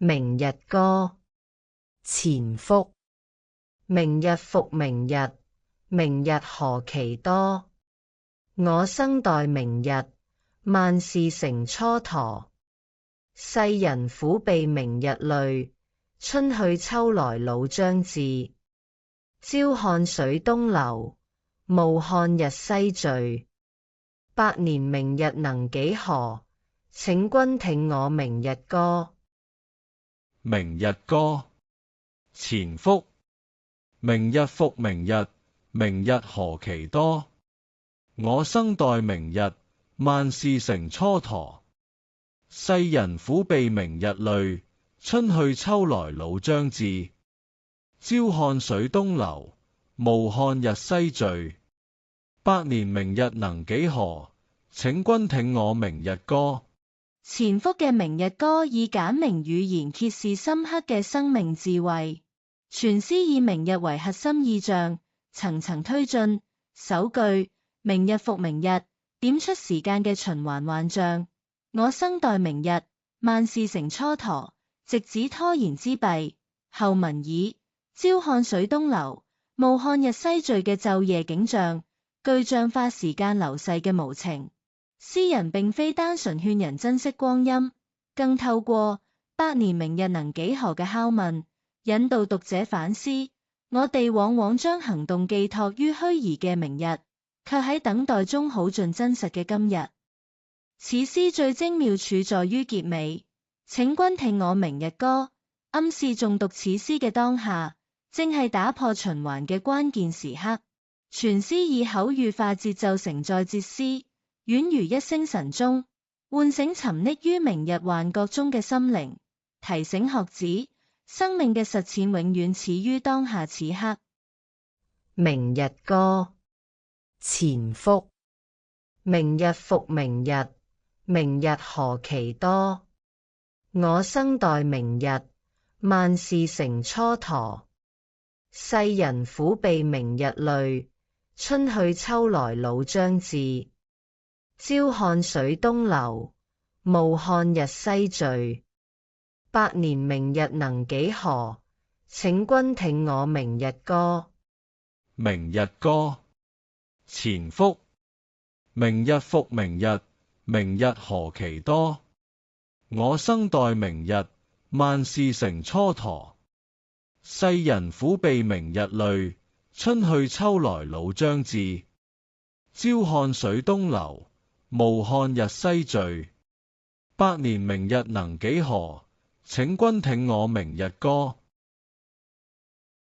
明日歌，錢復。明日復明日，明日何其多。我生待明日，萬事成蹉跎。世人苦避明日累，春去秋來老將至。朝看水東流，暮看日西墜。百年明日能幾何？請君聽我明日歌。明日歌，錢復。明日復明日，明日何其多。我生待明日，萬事成蹉跎。世人苦避明日累，春去秋來老將至。朝看水東流，暮看日西墜。百年明日能幾何？請君聽我明日歌。錢復嘅明日歌以簡明語言揭示深刻嘅生命智慧。全詩以明日為核心意象，層層推進。首句明日復明日，點出時間嘅循環幻象。我生待明日，萬事成蹉跎，直指拖延之弊。後文以朝看水東流，暮看日西墜嘅晝夜景象，具象化時間流逝嘅無情。詩人並非單純勸人珍惜光陰，更透過百年明日能幾何嘅拷問，引導讀者反思。我哋往往將行動寄託於虛擬嘅明日，卻喺等待中耗盡真實嘅今日。此詩最精妙處在於結尾，請君聽我明日歌，暗示誦讀此詩嘅當下，正係打破循環嘅關鍵時刻。全詩以口語化節奏承載哲思，宛如一聲晨鐘，喚醒沉溺於明日幻覺中嘅心靈，提醒學子生命嘅實踐永遠始於當下此刻。明日歌，錢復。明日復明日，明日何其多。我生待明日，萬事成蹉跎。世人苦避明日累，春去秋來老將至。朝看水東流，暮看日西墜。百年明日能幾何？請君聽我明日歌。明日歌，錢復。明日復明日，明日何其多。我生待明日，萬事成蹉跎。世人苦避明日累，春去秋來老將至。朝看水東流，暮看日西墜。百年明日能幾何？請君聽我明日歌。